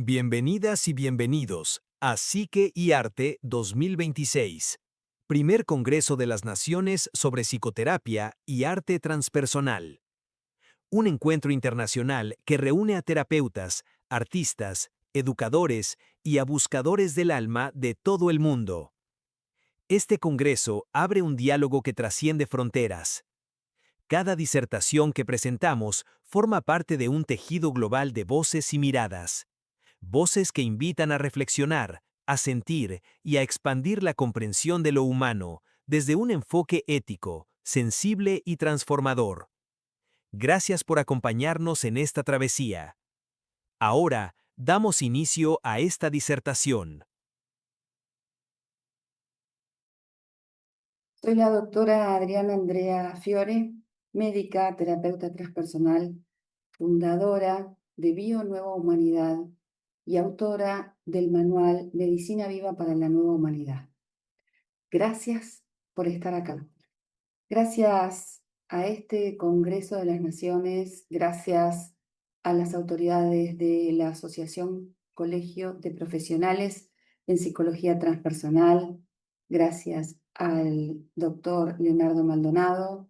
Bienvenidas y bienvenidos a Psique y Arte 2026, primer Congreso de las Naciones sobre Psicoterapia y Arte Transpersonal. Un encuentro internacional que reúne a terapeutas, artistas, educadores y a buscadores del alma de todo el mundo. Este Congreso abre un diálogo que trasciende fronteras. Cada disertación que presentamos forma parte de un tejido global de voces y miradas. Voces que invitan a reflexionar, a sentir y a expandir la comprensión de lo humano desde un enfoque ético, sensible y transformador. Gracias por acompañarnos en esta travesía. Ahora, damos inicio a esta disertación. Soy la doctora Adriana Andrea Fiore, médica, terapeuta transpersonal, fundadora de Bio Nueva Humanidad y autora del manual Medicina Viva para la Nueva Humanidad. Gracias por estar acá. Gracias a este Congreso de las Naciones, gracias a las autoridades de la Asociación Colegio de Profesionales en Psicología Transpersonal, gracias al doctor Leonardo Maldonado,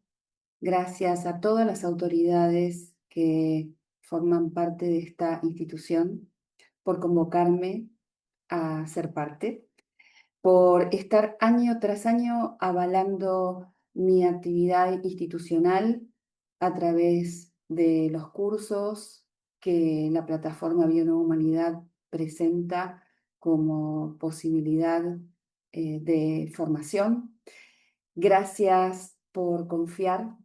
gracias a todas las autoridades que forman parte de esta institución por convocarme a ser parte, por estar año tras año avalando mi actividad institucional a través de los cursos que la plataforma Bionueva Humanidad presenta como posibilidad de formación. Gracias por confiar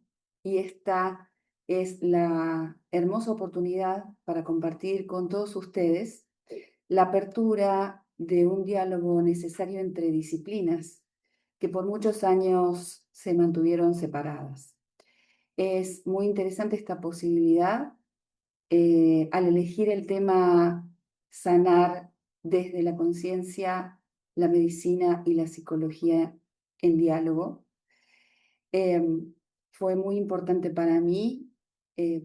y esta es la hermosa oportunidad para compartir con todos ustedes la apertura de un diálogo necesario entre disciplinas que por muchos años se mantuvieron separadas. Es muy interesante esta posibilidad al elegir el tema sanar desde la conciencia, la medicina y la psicología en diálogo. Fue muy importante para mí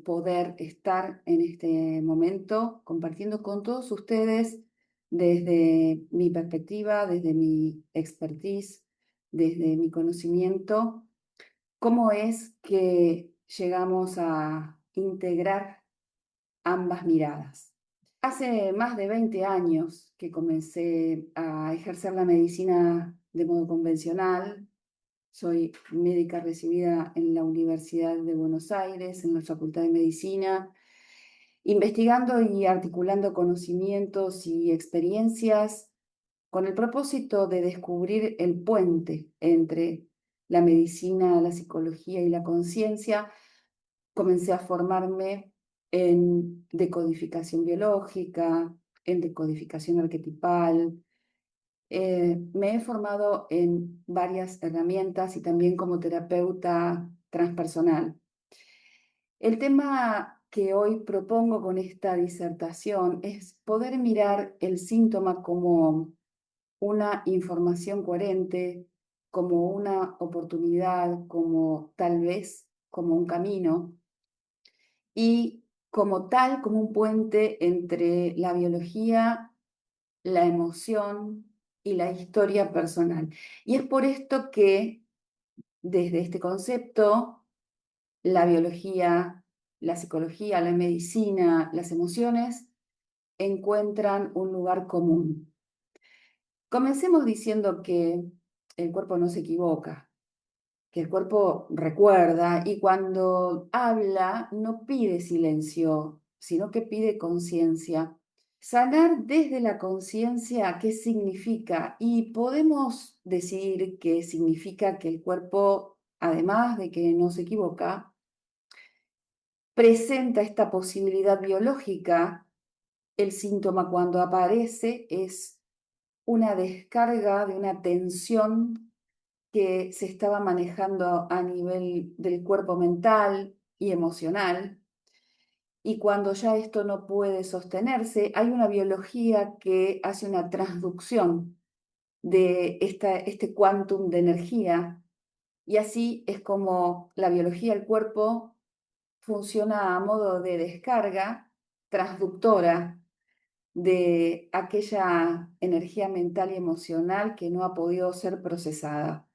poder estar en este momento compartiendo con todos ustedes desde mi perspectiva, desde mi expertise, desde mi conocimiento, cómo es que llegamos a integrar ambas miradas. Hace más de 20 años que comencé a ejercer la medicina de modo convencional. Soy médica recibida en la Universidad de Buenos Aires, en la Facultad de Medicina, investigando y articulando conocimientos y experiencias con el propósito de descubrir el puente entre la medicina, la psicología y la conciencia. Comencé a formarme en decodificación biológica, en decodificación arquetipal. Me he formado en varias herramientas y también como terapeuta transpersonal. El tema que hoy propongo con esta disertación es poder mirar el síntoma como una información coherente, como una oportunidad, como tal vez, como un camino, y como tal, como un puente entre la biología, la emoción y la historia personal. Y es por esto que desde este concepto, la biología, la psicología, la medicina, las emociones encuentran un lugar común. Comencemos diciendo que el cuerpo no se equivoca, que el cuerpo recuerda y cuando habla no pide silencio, sino que pide conciencia. Sanar desde la conciencia, ¿qué significa? Y podemos decir que significa que el cuerpo, además de que no se equivoca, presenta esta posibilidad biológica. El síntoma cuando aparece es una descarga de una tensión que se estaba manejando a nivel del cuerpo mental y emocional. Y cuando ya esto no puede sostenerse, hay una biología que hace una transducción de este quantum de energía. Y así es como la biología del cuerpo funciona a modo de descarga transductora de aquella energía mental y emocional que no ha podido ser procesada.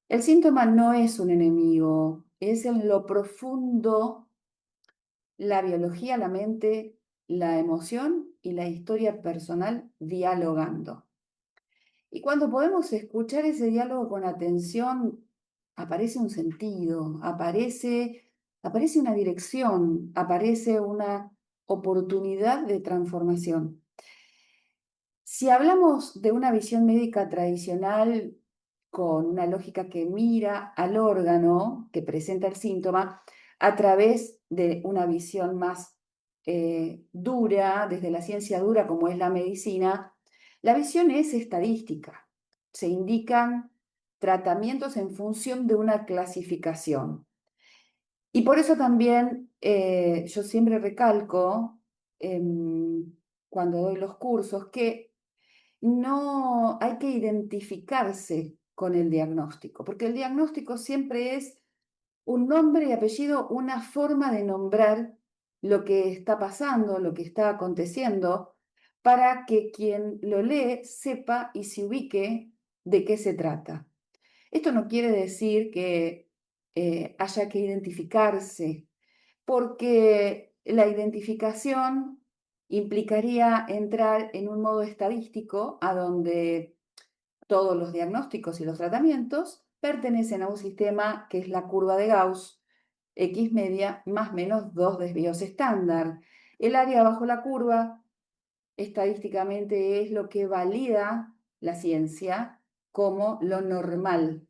El síntoma no es un enemigo, es en lo profundo la biología, la mente, la emoción y la historia personal dialogando. Y cuando podemos escuchar ese diálogo con atención, aparece un sentido, aparece una dirección, aparece una oportunidad de transformación. Si hablamos de una visión médica tradicional con una lógica que mira al órgano que presenta el síntoma a través de una visión más dura, desde la ciencia dura como es la medicina, la visión es estadística. Se indican tratamientos en función de una clasificación. Y por eso también yo siempre recalco cuando doy los cursos que no hay que identificarse con el diagnóstico, porque el diagnóstico siempre es un nombre y apellido, una forma de nombrar lo que está pasando, lo que está aconteciendo, para que quien lo lee sepa y se ubique de qué se trata. Esto no quiere decir que haya que identificarse, porque la identificación implicaría entrar en un modo estadístico a donde todos los diagnósticos y los tratamientos pertenecen a un sistema que es la curva de Gauss, X media más menos dos desvíos estándar. El área bajo la curva estadísticamente es lo que valida la ciencia como lo normal,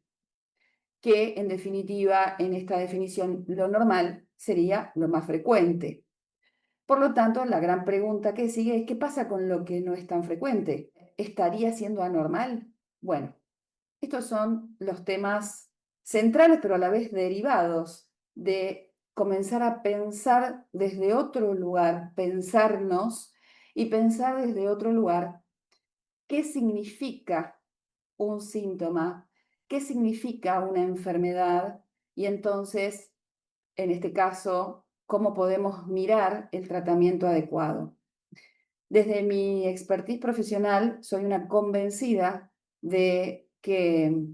que en definitiva, en esta definición, lo normal sería lo más frecuente. Por lo tanto, la gran pregunta que sigue es, ¿qué pasa con lo que no es tan frecuente? ¿Estaría siendo anormal? Bueno, estos son los temas centrales, pero a la vez derivados de comenzar a pensar desde otro lugar, pensarnos y pensar desde otro lugar qué significa un síntoma, qué significa una enfermedad y entonces, en este caso, cómo podemos mirar el tratamiento adecuado. Desde mi expertise profesional, soy una convencida de que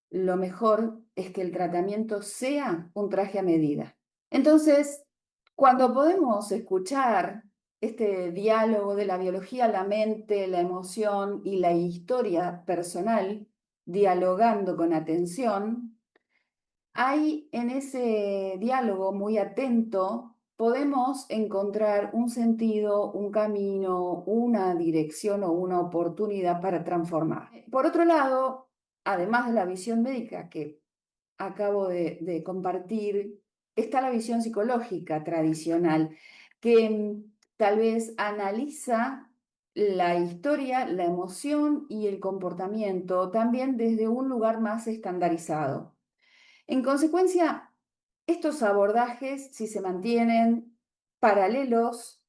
lo mejor es que el tratamiento sea un traje a medida. Entonces, cuando podemos escuchar este diálogo de la biología, la mente, la emoción y la historia personal, dialogando con atención, hay en ese diálogo muy atento, podemos encontrar un sentido, un camino, una dirección o una oportunidad para transformar. Por otro lado, además de la visión médica que acabo de compartir, está la visión psicológica tradicional, que tal vez analiza la historia, la emoción y el comportamiento también desde un lugar más estandarizado. En consecuencia, estos abordajes, si se mantienen paralelos,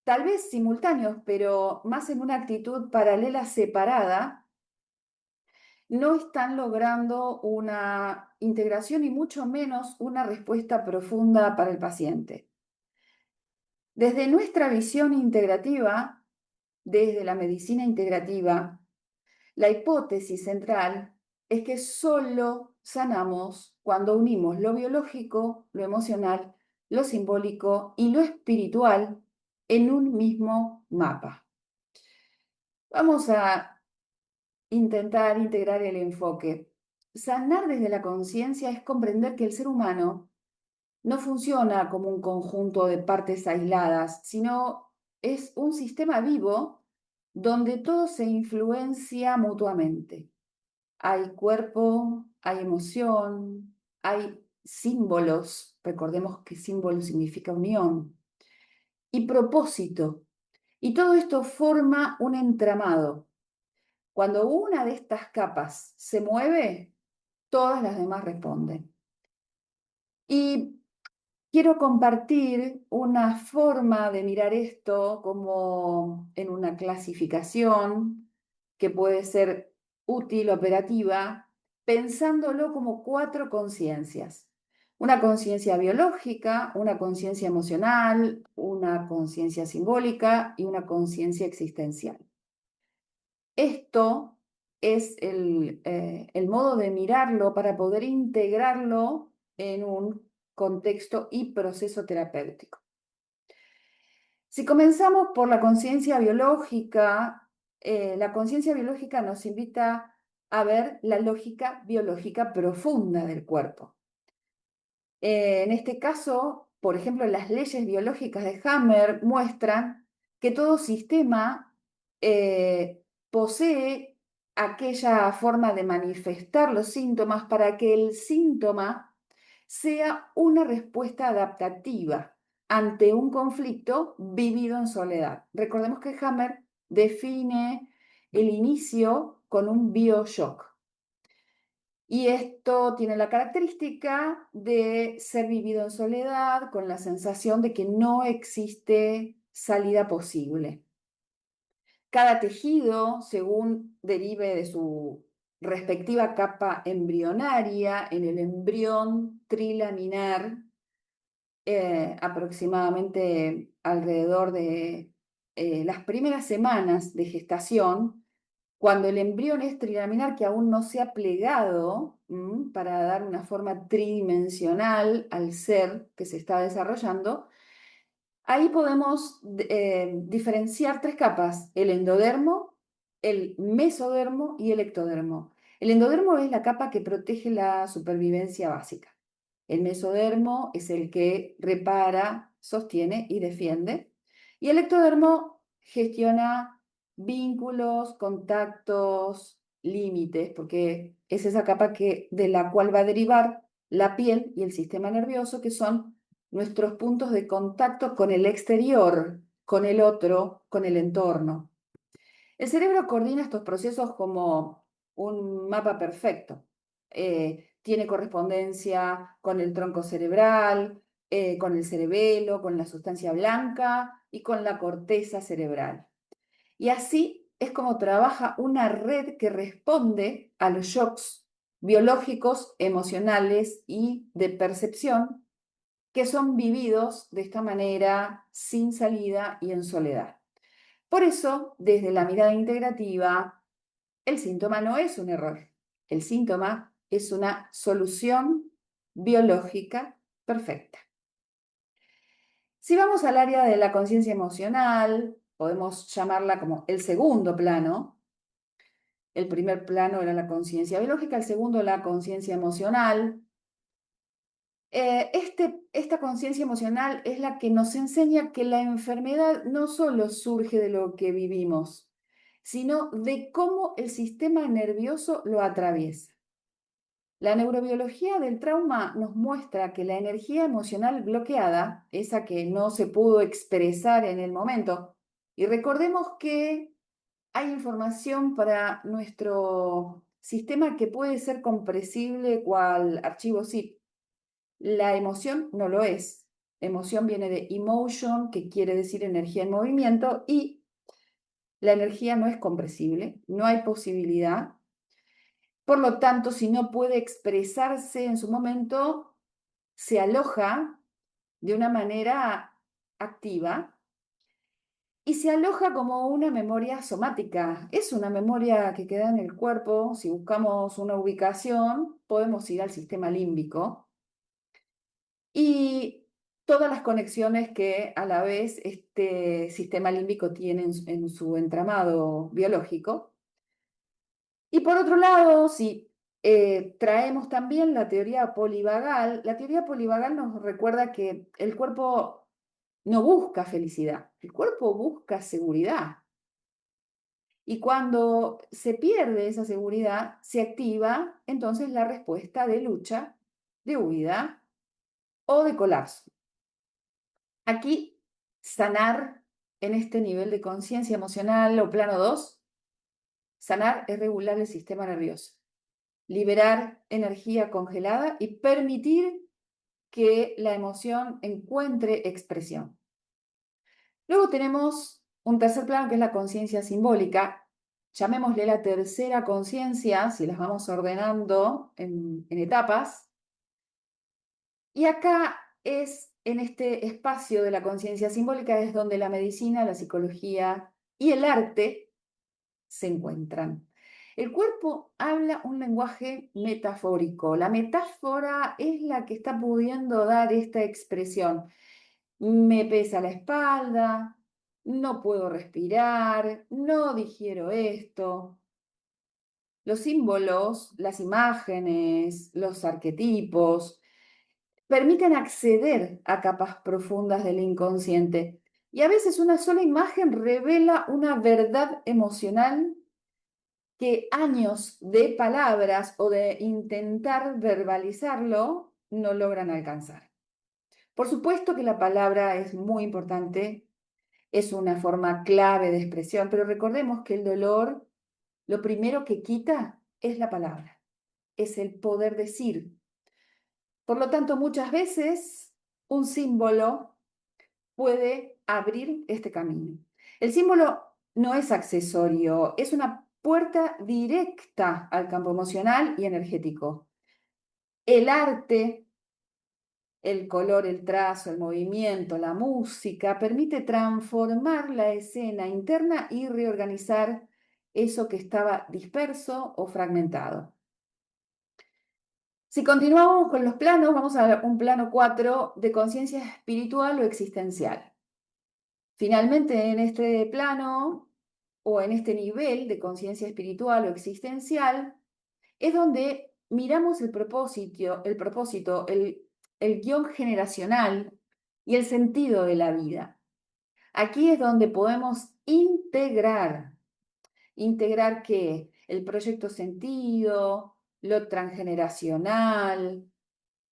tal vez simultáneos, pero más en una actitud paralela separada, no están logrando una integración y mucho menos una respuesta profunda para el paciente. Desde nuestra visión integrativa, desde la medicina integrativa, la hipótesis central es que solo sanamos cuando unimos lo biológico, lo emocional, lo simbólico y lo espiritual en un mismo mapa. Vamos a intentar integrar el enfoque. Sanar desde la conciencia es comprender que el ser humano no funciona como un conjunto de partes aisladas, sino es un sistema vivo donde todo se influencia mutuamente. Hay cuerpo, hay emoción, hay símbolos, recordemos que símbolo significa unión, y propósito. Y todo esto forma un entramado. Cuando una de estas capas se mueve, todas las demás responden. Y quiero compartir una forma de mirar esto como en una clasificación que puede ser útil, operativa, pensándolo como cuatro conciencias. Una conciencia biológica, una conciencia emocional, una conciencia simbólica y una conciencia existencial. Esto es el modo de mirarlo para poder integrarlo en un contexto y proceso terapéutico. Si comenzamos por la conciencia biológica nos invita a ver la lógica biológica profunda del cuerpo. En este caso, por ejemplo, las leyes biológicas de Hammer muestran que todo sistema posee aquella forma de manifestar los síntomas para que el síntoma sea una respuesta adaptativa ante un conflicto vivido en soledad. Recordemos que Hammer define el inicio con un bioshock. Y esto tiene la característica de ser vivido en soledad, con la sensación de que no existe salida posible. Cada tejido, según derive de su respectiva capa embrionaria, en el embrión trilaminar, aproximadamente alrededor de las primeras semanas de gestación, cuando el embrión es trilaminar, que aún no se ha plegado para dar una forma tridimensional al ser que se está desarrollando, ahí podemos diferenciar tres capas: el endodermo, el mesodermo y el ectodermo. El endodermo es la capa que protege la supervivencia básica. El mesodermo es el que repara, sostiene y defiende. Y el ectodermo gestiona vínculos, contactos, límites, porque es esa capa de la cual va a derivar la piel y el sistema nervioso, que son nuestros puntos de contacto con el exterior, con el otro, con el entorno. El cerebro coordina estos procesos como un mapa perfecto. Tiene correspondencia con el tronco cerebral, con el cerebelo, con la sustancia blanca y con la corteza cerebral. Y así es como trabaja una red que responde a los shocks biológicos, emocionales y de percepción que son vividos de esta manera, sin salida y en soledad. Por eso, desde la mirada integrativa, el síntoma no es un error. El síntoma es una solución biológica perfecta. Si vamos al área de la conciencia emocional, podemos llamarla como el segundo plano. El primer plano era la conciencia biológica, el segundo la conciencia emocional. Esta conciencia emocional es la que nos enseña que la enfermedad no solo surge de lo que vivimos, sino de cómo el sistema nervioso lo atraviesa. La neurobiología del trauma nos muestra que la energía emocional bloqueada, esa que no se pudo expresar en el momento, y recordemos que hay información para nuestro sistema que puede ser compresible cual archivo zip. La emoción no lo es. Emoción viene de emotion, que quiere decir energía en movimiento, y la energía no es compresible, no hay posibilidad. Por lo tanto, si no puede expresarse en su momento, se aloja de una manera activa y se aloja como una memoria somática. Es una memoria que queda en el cuerpo. Si buscamos una ubicación, podemos ir al sistema límbico y todas las conexiones que a la vez este sistema límbico tiene en su entramado biológico. Y por otro lado, si traemos también la teoría polivagal nos recuerda que el cuerpo no busca felicidad, el cuerpo busca seguridad. Y cuando se pierde esa seguridad, se activa entonces la respuesta de lucha, de huida o de colapso. Aquí, sanar en este nivel de conciencia emocional o plano 2, sanar es regular el sistema nervioso, liberar energía congelada y permitir que la emoción encuentre expresión. Luego tenemos un tercer plano que es la conciencia simbólica. Llamémosle la tercera conciencia, si las vamos ordenando en etapas. Y acá es, en este espacio de la conciencia simbólica, es donde la medicina, la psicología y el arte se encuentran. El cuerpo habla un lenguaje metafórico. La metáfora es la que está pudiendo dar esta expresión. Me pesa la espalda, no puedo respirar, no digiero esto. Los símbolos, las imágenes, los arquetipos permiten acceder a capas profundas del inconsciente. Y a veces una sola imagen revela una verdad emocional que años de palabras o de intentar verbalizarlo no logran alcanzar. Por supuesto que la palabra es muy importante, es una forma clave de expresión, pero recordemos que el dolor, lo primero que quita es la palabra, es el poder decir. Por lo tanto, muchas veces un símbolo puede abrir este camino. El símbolo no es accesorio, es una puerta directa al campo emocional y energético. El arte, el color, el trazo, el movimiento, la música, permite transformar la escena interna y reorganizar eso que estaba disperso o fragmentado. Si continuamos con los planos, vamos a un plano 4 de conciencia espiritual o existencial. Finalmente, en este plano o en este nivel de conciencia espiritual o existencial, es donde miramos el guión generacional y el sentido de la vida. Aquí es donde podemos integrar qué, el proyecto sentido, lo transgeneracional.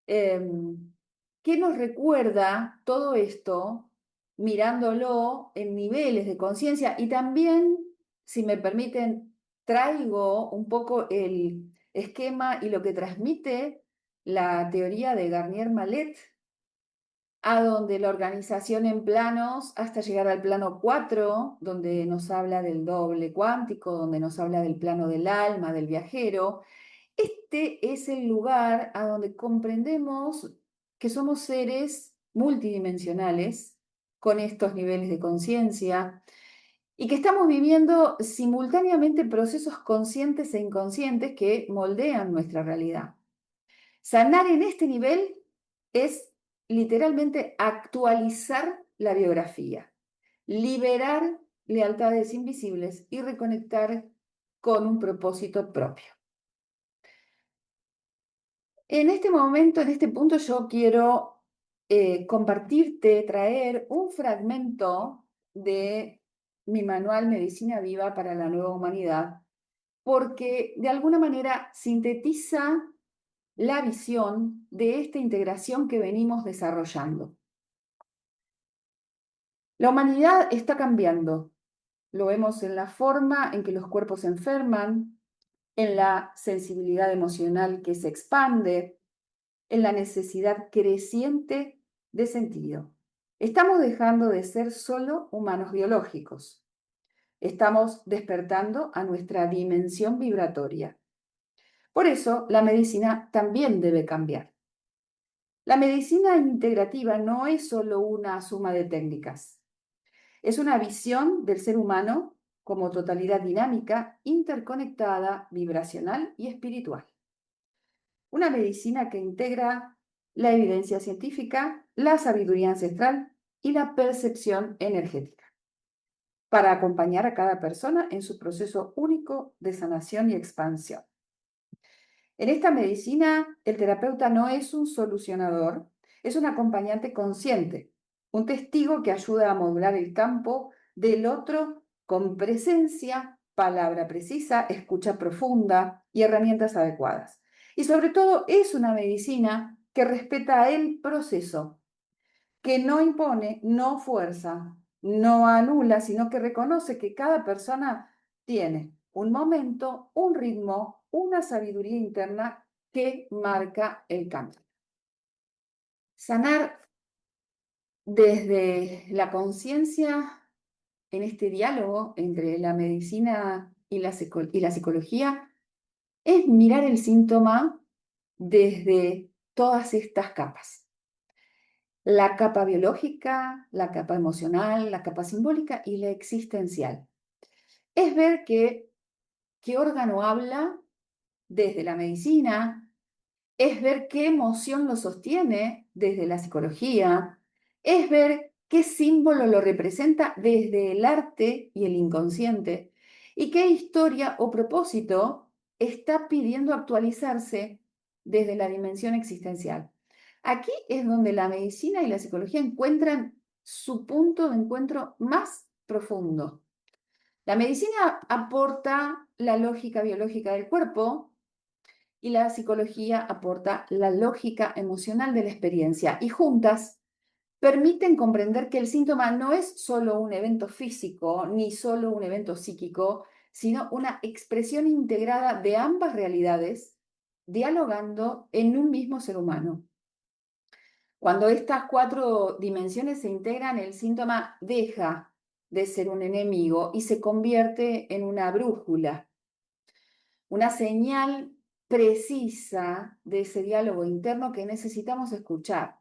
¿Qué nos recuerda todo esto mirándolo en niveles de conciencia? Y también, si me permiten, traigo un poco el esquema y lo que transmite la teoría de Garnier-Mallet, a donde la organización en planos hasta llegar al plano 4, donde nos habla del doble cuántico, donde nos habla del plano del alma, del viajero. Este es el lugar a donde comprendemos que somos seres multidimensionales con estos niveles de conciencia y que estamos viviendo simultáneamente procesos conscientes e inconscientes que moldean nuestra realidad. Sanar en este nivel es literalmente actualizar la biografía, liberar lealtades invisibles y reconectar con un propósito propio. En este momento, en este punto, yo quiero compartirte, traer un fragmento de mi manual Medicina Viva para la Nueva Humanidad, porque de alguna manera sintetiza la visión de esta integración que venimos desarrollando. La humanidad está cambiando. Lo vemos en la forma en que los cuerpos se enferman, en la sensibilidad emocional que se expande, en la necesidad creciente de sentido. Estamos dejando de ser solo humanos biológicos. Estamos despertando a nuestra dimensión vibratoria. Por eso, la medicina también debe cambiar. La medicina integrativa no es solo una suma de técnicas. Es una visión del ser humano como totalidad dinámica, interconectada, vibracional y espiritual. Una medicina que integra la evidencia científica, la sabiduría ancestral y la percepción energética, para acompañar a cada persona en su proceso único de sanación y expansión. En esta medicina, el terapeuta no es un solucionador, es un acompañante consciente, un testigo que ayuda a modular el campo del otro con presencia, palabra precisa, escucha profunda y herramientas adecuadas. Y sobre todo es una medicina que respeta el proceso, que no impone, no fuerza, no anula, sino que reconoce que cada persona tiene un momento, un ritmo, una sabiduría interna que marca el cambio. Sanar desde la conciencia en este diálogo entre la medicina y la psicología es mirar el síntoma desde todas estas capas. la capa biológica, la capa emocional, la capa simbólica y la existencial. Es ver qué órgano habla desde la medicina, es ver qué emoción lo sostiene desde la psicología, es ver qué símbolo lo representa desde el arte y el inconsciente, y qué historia o propósito está pidiendo actualizarse desde la dimensión existencial. Aquí es donde la medicina y la psicología encuentran su punto de encuentro más profundo. La medicina aporta la lógica biológica del cuerpo, y la psicología aporta la lógica emocional de la experiencia, y juntas permiten comprender que el síntoma no es solo un evento físico ni solo un evento psíquico, sino una expresión integrada de ambas realidades, dialogando en un mismo ser humano. Cuando estas cuatro dimensiones se integran, el síntoma deja de ser un enemigo y se convierte en una brújula, una señal precisa de ese diálogo interno que necesitamos escuchar.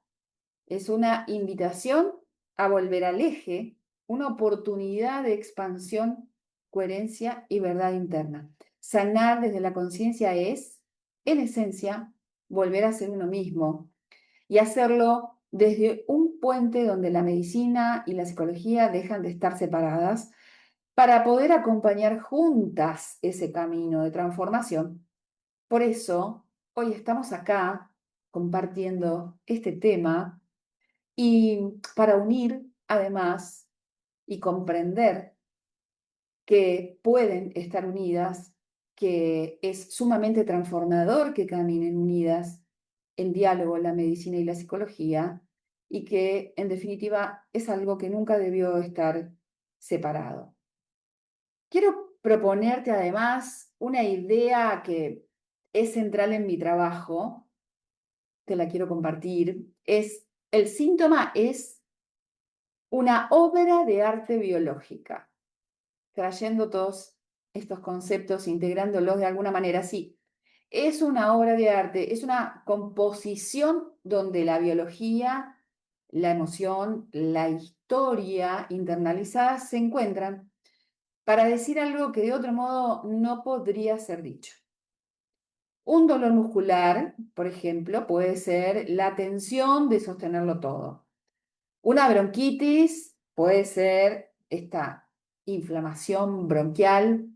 Es una invitación a volver al eje, una oportunidad de expansión, coherencia y verdad interna. Sanar desde la conciencia es, en esencia, volver a ser uno mismo y hacerlo desde un puente donde la medicina y la psicología dejan de estar separadas para poder acompañar juntas ese camino de transformación. Por eso, hoy estamos acá compartiendo este tema y para unir, además, y comprender que pueden estar unidas, que es sumamente transformador que caminen unidas el diálogo, la medicina y la psicología, y que en definitiva es algo que nunca debió estar separado. Quiero proponerte además una idea que es central en mi trabajo, te la quiero compartir, es el síntoma es una obra de arte biológica, trayendo todos estos conceptos, integrándolos de alguna manera. Sí, es una obra de arte, es una composición donde la biología, la emoción, la historia internalizadas se encuentran para decir algo que de otro modo no podría ser dicho. Un dolor muscular, por ejemplo, puede ser la tensión de sostenerlo todo. Una bronquitis puede ser esta inflamación bronquial,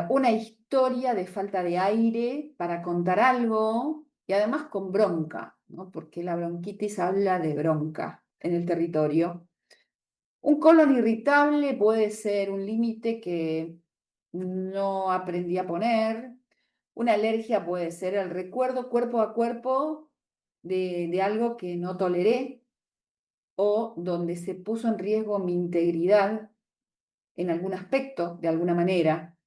una historia de falta de aire para contar algo y además con bronca, ¿no? Porque la bronquitis habla de bronca en el territorio. Un colon irritable puede ser un límite que no aprendí a poner. Una alergia puede ser el recuerdo cuerpo a cuerpo de algo que no toleré o donde se puso en riesgo mi integridad en algún aspecto, de alguna manera.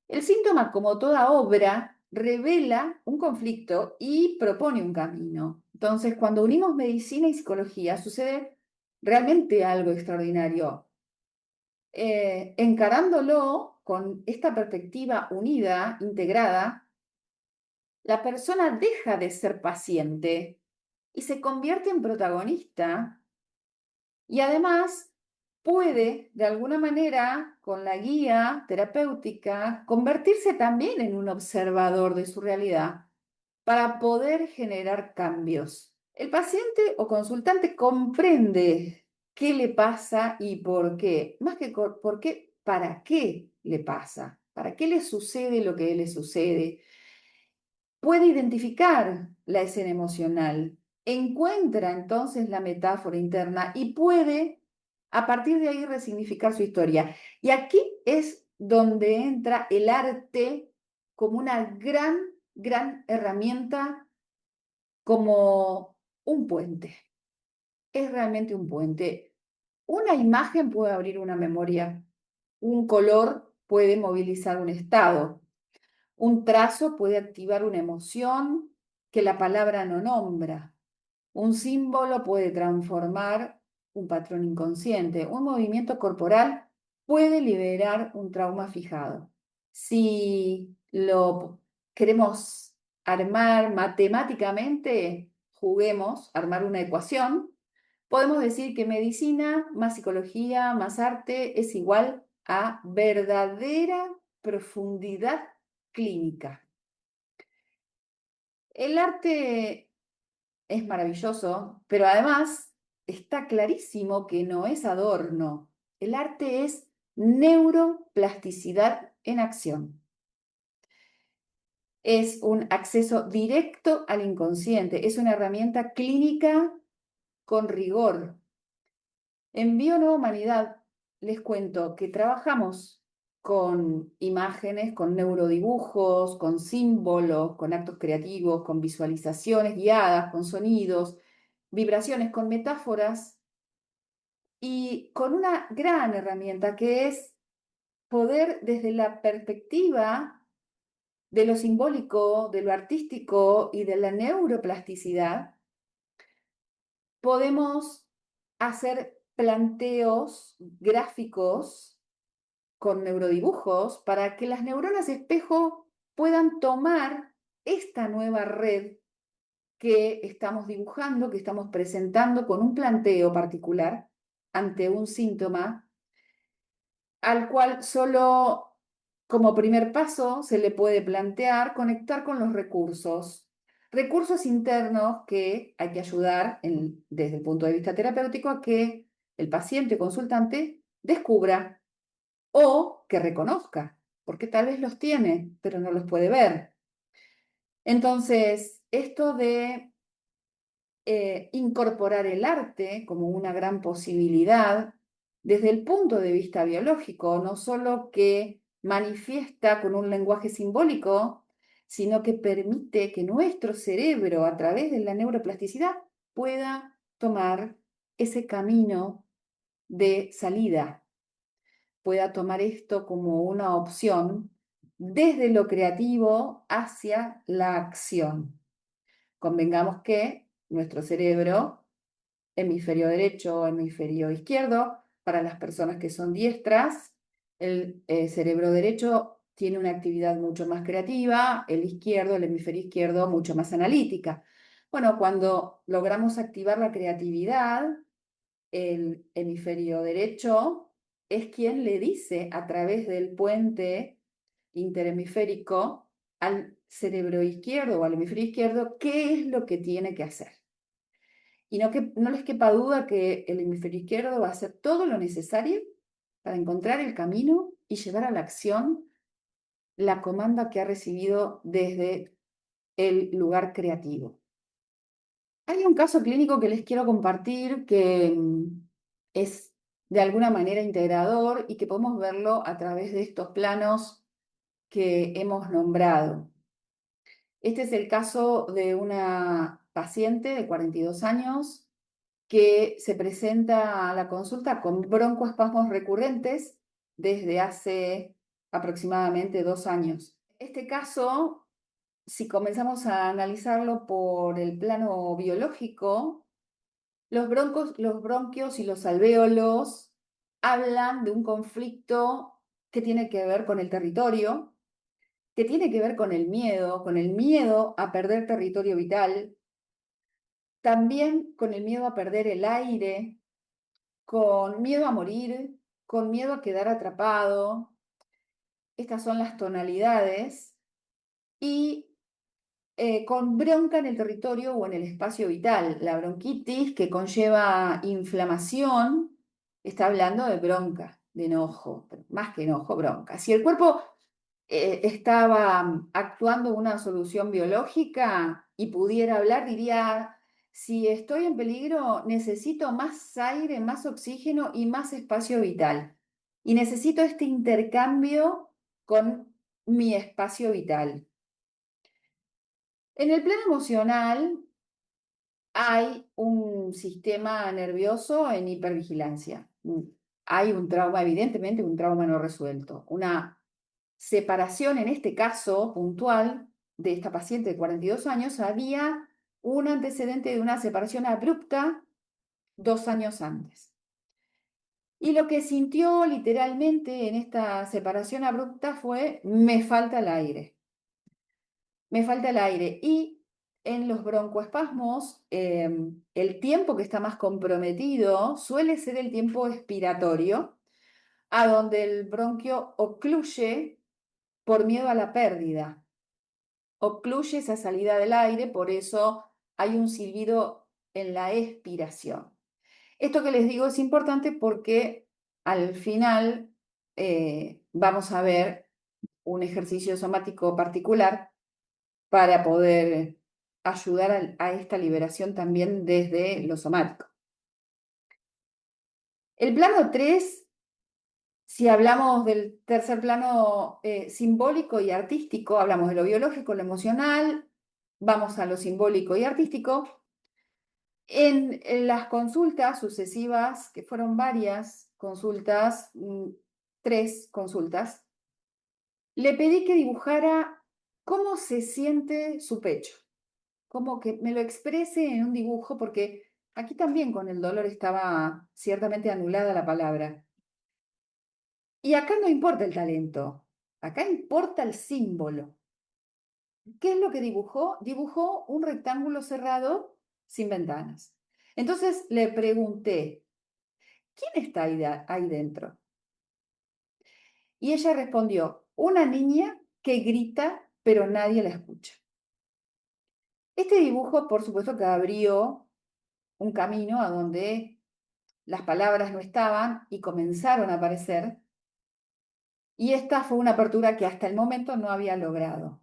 El síntoma, como toda obra, revela un conflicto y propone un camino. Entonces, cuando unimos medicina y psicología, sucede realmente algo extraordinario. Encarándolo con esta perspectiva unida, integrada, la persona deja de ser paciente y se convierte en protagonista. Y además puede, de alguna manera, con la guía terapéutica, convertirse también en un observador de su realidad para poder generar cambios. El paciente o consultante comprende qué le pasa y por qué. Más que por qué, para qué le pasa, para qué le sucede lo que le sucede. Puede identificar la escena emocional, encuentra entonces la metáfora interna y puede a partir de ahí resignificar su historia. Y aquí es donde entra el arte como una gran herramienta, como un puente. Es realmente un puente. Una imagen puede abrir una memoria, un color puede movilizar un estado, un trazo puede activar una emoción que la palabra no nombra. Un símbolo puede transformar un patrón inconsciente. Un movimiento corporal puede liberar un trauma fijado. Si lo queremos armar matemáticamente, juguemos, armar una ecuación, podemos decir que medicina más psicología más arte es igual a verdadera profundidad clínica. El arte es maravilloso, pero además está clarísimo que no es adorno. El arte es neuroplasticidad en acción. Es un acceso directo al inconsciente, es una herramienta clínica con rigor. En Bio Humanidad les cuento que trabajamos con imágenes, con neurodibujos, con símbolos, con actos creativos, con visualizaciones guiadas, con sonidos, vibraciones, con metáforas y con una gran herramienta que es poder desde la perspectiva de lo simbólico, de lo artístico y de la neuroplasticidad, podemos hacer planteos gráficos con neurodibujos para que las neuronas espejo puedan tomar esta nueva red que estamos dibujando, que estamos presentando con un planteo particular ante un síntoma al cual solo como primer paso se le puede plantear conectar con los recursos. Recursos internos que hay que ayudar desde el punto de vista terapéutico a que el paciente consultante descubra o que reconozca, porque tal vez los tiene, pero no los puede ver. Entonces, esto de incorporar el arte como una gran posibilidad desde el punto de vista biológico, no solo que manifiesta con un lenguaje simbólico, sino que permite que nuestro cerebro, a través de la neuroplasticidad, pueda tomar ese camino de salida, pueda tomar esto como una opción desde lo creativo hacia la acción. Convengamos que nuestro cerebro, hemisferio derecho o hemisferio izquierdo, para las personas que son diestras, el cerebro derecho tiene una actividad mucho más creativa, el hemisferio izquierdo, mucho más analítica. Bueno, cuando logramos activar la creatividad, el hemisferio derecho es quien le dice a través del puente interhemisférico al cerebro izquierdo o al hemisferio izquierdo qué es lo que tiene que hacer. Y no les quepa duda que el hemisferio izquierdo va a hacer todo lo necesario para encontrar el camino y llevar a la acción la comanda que ha recibido desde el lugar creativo. Hay un caso clínico que les quiero compartir que es de alguna manera integrador y que podemos verlo a través de estos planos que hemos nombrado. Este es el caso de una paciente de 42 años que se presenta a la consulta con broncoespasmos recurrentes desde hace aproximadamente 2 años. Este caso, si comenzamos a analizarlo por el plano biológico, los bronquios y los alvéolos hablan de un conflicto que tiene que ver con el territorio, que tiene que ver con el miedo a perder territorio vital, también con el miedo a perder el aire, con miedo a morir, con miedo a quedar atrapado. Estas son las tonalidades. Y con bronca en el territorio o en el espacio vital. La bronquitis que conlleva inflamación está hablando de bronca, de enojo, pero más que enojo, bronca. Si el cuerpo estaba actuando una solución biológica y pudiera hablar, diría, si estoy en peligro, necesito más aire, más oxígeno y más espacio vital. Y necesito este intercambio con mi espacio vital. En el plano emocional hay un sistema nervioso en hipervigilancia. Hay un trauma, evidentemente un trauma no resuelto, una separación, en este caso puntual, de esta paciente de 42 años, había un antecedente de una separación abrupta 2 años antes. Y lo que sintió literalmente en esta separación abrupta fue, me falta el aire. Me falta el aire. Y en los broncoespasmos, el tiempo que está más comprometido suele ser el tiempo expiratorio, a donde el bronquio ocluye por miedo a la pérdida. Ocluye esa salida del aire, por eso hay un silbido en la expiración. Esto que les digo es importante porque al final vamos a ver un ejercicio somático particular para poder ayudar a esta liberación también desde lo somático. El plano 3, si hablamos del tercer plano simbólico y artístico, hablamos de lo biológico, lo emocional, vamos a lo simbólico y artístico. En las consultas sucesivas, que fueron varias consultas, 3 consultas, le pedí que dibujara cómo se siente su pecho, como que me lo exprese en un dibujo, porque aquí también con el dolor estaba ciertamente anulada la palabra. Y acá no importa el talento, acá importa el símbolo. ¿Qué es lo que dibujó? Dibujó un rectángulo cerrado sin ventanas. Entonces le pregunté, ¿quién está ahí dentro? Y ella respondió, una niña que grita, pero nadie la escucha. Este dibujo, por supuesto, que abrió un camino a donde las palabras no estaban y comenzaron a aparecer. Y esta fue una apertura que hasta el momento no había logrado.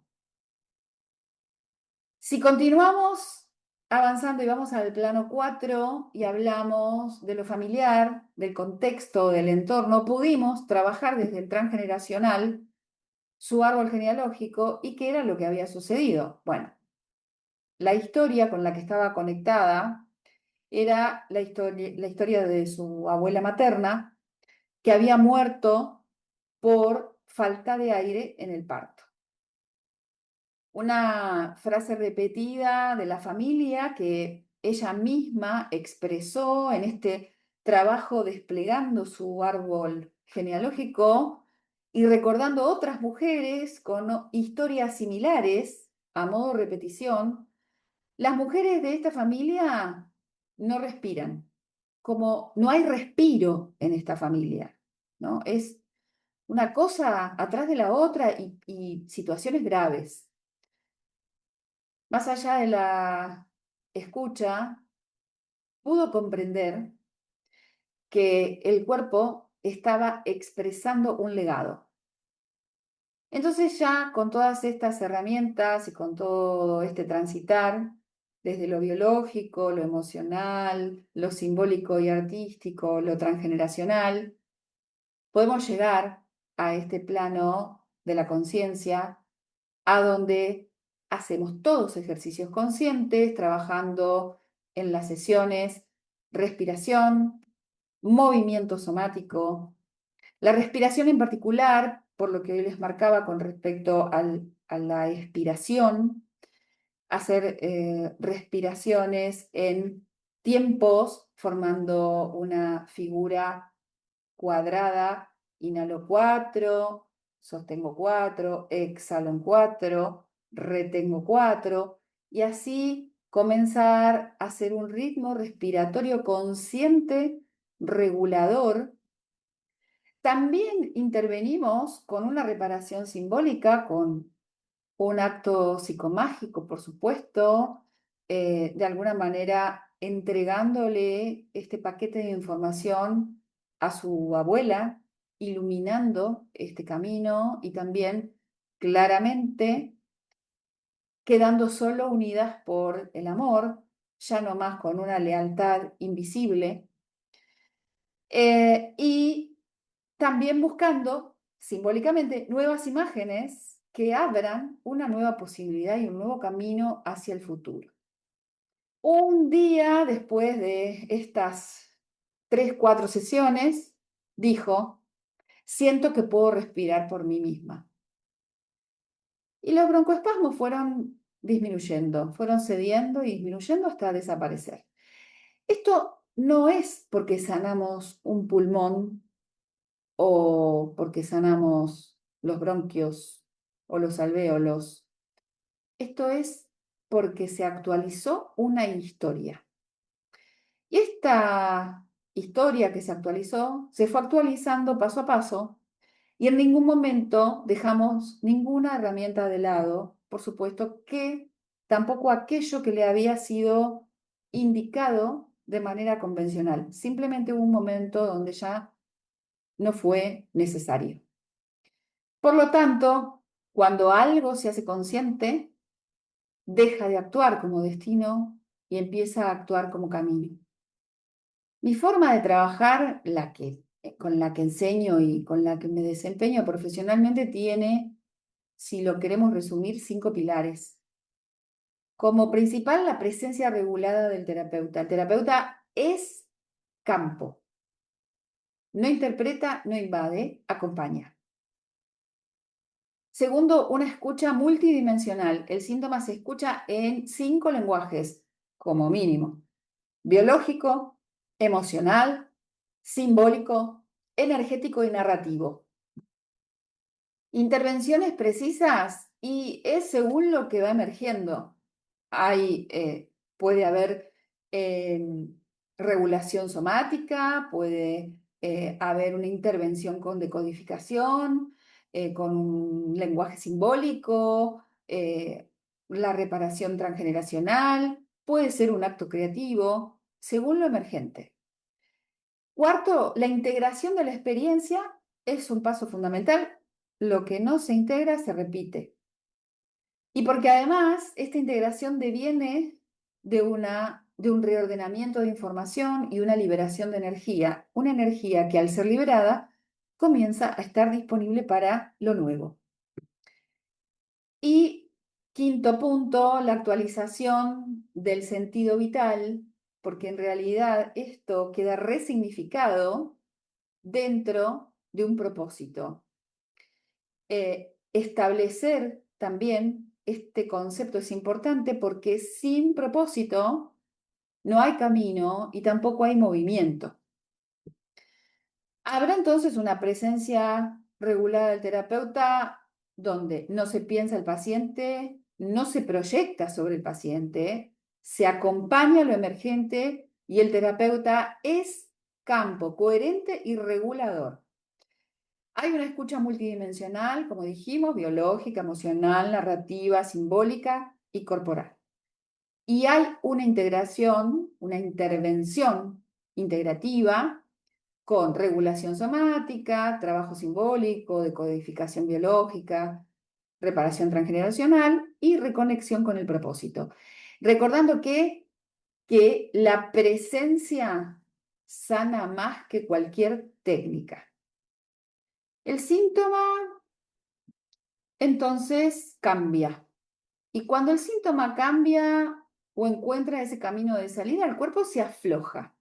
Si continuamos avanzando y vamos al plano 4 y hablamos de lo familiar, del contexto, del entorno, pudimos trabajar desde el transgeneracional su árbol genealógico y qué era lo que había sucedido. Bueno, la historia con la que estaba conectada era la historia de su abuela materna, que había muerto por falta de aire en el parto. Una frase repetida de la familia que ella misma expresó en este trabajo desplegando su árbol genealógico y recordando otras mujeres con historias similares a modo de repetición. Las mujeres de esta familia no respiran, como no hay respiro en esta familia, ¿no? Es una cosa atrás de la otra y situaciones graves. Más allá de la escucha, pudo comprender que el cuerpo estaba expresando un legado. Entonces ya con todas estas herramientas y con todo este transitar, desde lo biológico, lo emocional, lo simbólico y artístico, lo transgeneracional, podemos llegar a este plano de la conciencia, a donde hacemos todos ejercicios conscientes, trabajando en las sesiones, respiración, movimiento somático. La respiración en particular, por lo que hoy les marcaba con respecto a la expiración, hacer respiraciones en tiempos formando una figura cuadrada, inhalo 4, sostengo 4, exhalo en 4, retengo 4, y así comenzar a hacer un ritmo respiratorio consciente, regulador. También intervenimos con una reparación simbólica, con un acto psicomágico, por supuesto, de alguna manera entregándole este paquete de información a su abuela, iluminando este camino y también claramente quedando solo unidas por el amor, ya no más con una lealtad invisible, y también buscando simbólicamente nuevas imágenes que abran una nueva posibilidad y un nuevo camino hacia el futuro. Un día después de estas 3, 4 sesiones, dijo, siento que puedo respirar por mí misma. Y los broncoespasmos fueron disminuyendo, fueron cediendo y disminuyendo hasta desaparecer. Esto no es porque sanamos un pulmón o porque sanamos los bronquios o los alvéolos. Esto es porque se actualizó una historia. Y esta historia que se actualizó se fue actualizando paso a paso y en ningún momento dejamos ninguna herramienta de lado, por supuesto que tampoco aquello que le había sido indicado de manera convencional. Simplemente hubo un momento donde ya no fue necesario. Por lo tanto, cuando algo se hace consciente, deja de actuar como destino y empieza a actuar como camino. Mi forma de trabajar, con la que enseño y con la que me desempeño profesionalmente, tiene, si lo queremos resumir, 5 pilares. Como principal, la presencia regulada del terapeuta. El terapeuta es campo. No interpreta, no invade, acompaña. Segundo, una escucha multidimensional. El síntoma se escucha en 5 lenguajes, como mínimo: biológico, emocional, simbólico, energético y narrativo. Intervenciones precisas y es según lo que va emergiendo. Puede haber eh, regulación somática, puede haber una intervención con decodificación, con un lenguaje simbólico, la reparación transgeneracional, puede ser un acto creativo, según lo emergente. Cuarto, la integración de la experiencia es un paso fundamental. Lo que no se integra se repite. Y porque además esta integración deviene de un reordenamiento de información y una liberación de energía. Una energía que al ser liberada comienza a estar disponible para lo nuevo. Y quinto punto, la actualización del sentido vital, porque en realidad esto queda resignificado dentro de un propósito. Establecer también este concepto es importante porque sin propósito no hay camino y tampoco hay movimiento. Habrá entonces una presencia regular del terapeuta donde no se piensa el paciente, no se proyecta sobre el paciente, se acompaña lo emergente y el terapeuta es campo coherente y regulador. Hay una escucha multidimensional, como dijimos, biológica, emocional, narrativa, simbólica y corporal. Y hay una integración, una intervención integrativa con regulación somática, trabajo simbólico, decodificación biológica, reparación transgeneracional y reconexión con el propósito. Recordando que la presencia sana más que cualquier técnica. El síntoma entonces cambia. Y cuando el síntoma cambia o encuentra ese camino de salida, el cuerpo se afloja.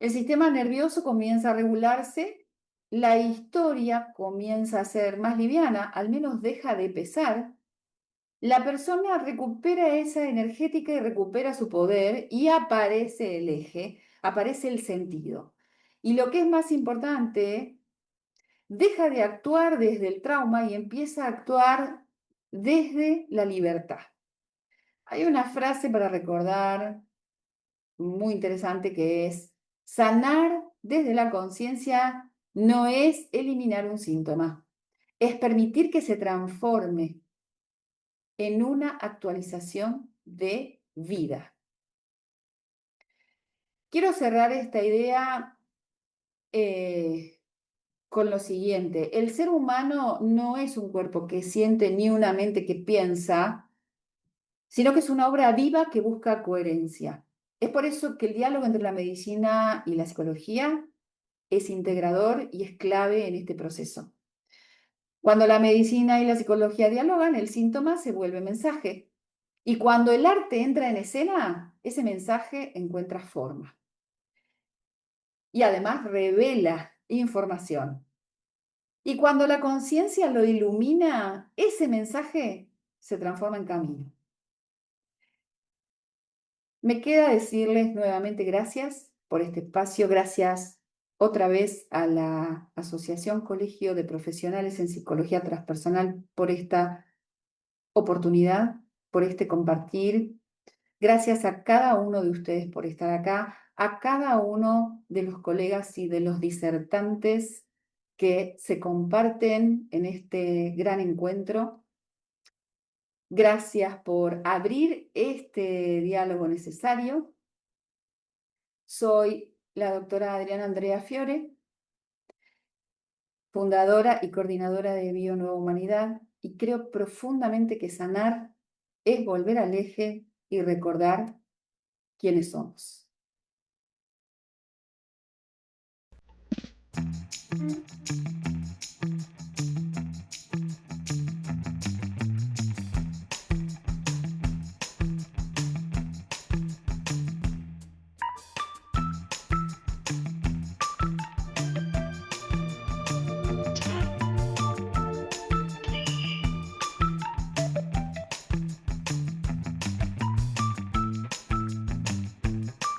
El sistema nervioso comienza a regularse, la historia comienza a ser más liviana, al menos deja de pesar. La persona recupera esa energética y recupera su poder y aparece el eje, aparece el sentido. Y lo que es más importante, deja de actuar desde el trauma y empieza a actuar desde la libertad. Hay una frase para recordar muy interesante que es: sanar desde la conciencia no es eliminar un síntoma, es permitir que se transforme en una actualización de vida. Quiero cerrar esta idea con lo siguiente: el ser humano no es un cuerpo que siente ni una mente que piensa, sino que es una obra viva que busca coherencia. Es por eso que el diálogo entre la medicina y la psicología es integrador y es clave en este proceso. Cuando la medicina y la psicología dialogan, el síntoma se vuelve mensaje. Y cuando el arte entra en escena, ese mensaje encuentra forma. Y además revela información. Y cuando la conciencia lo ilumina, ese mensaje se transforma en camino. Me queda decirles nuevamente gracias por este espacio, gracias otra vez a la Asociación Colegio de Profesionales en Psicología Transpersonal por esta oportunidad por este compartir. Gracias a cada uno de ustedes por estar acá, a cada uno de los colegas y de los disertantes que se comparten en este gran encuentro. Gracias por abrir este diálogo necesario. Soy la doctora Adriana Andrea Fiore, fundadora y coordinadora de Bio Nueva Humanidad, y creo profundamente que sanar es volver al eje y recordar quiénes somos.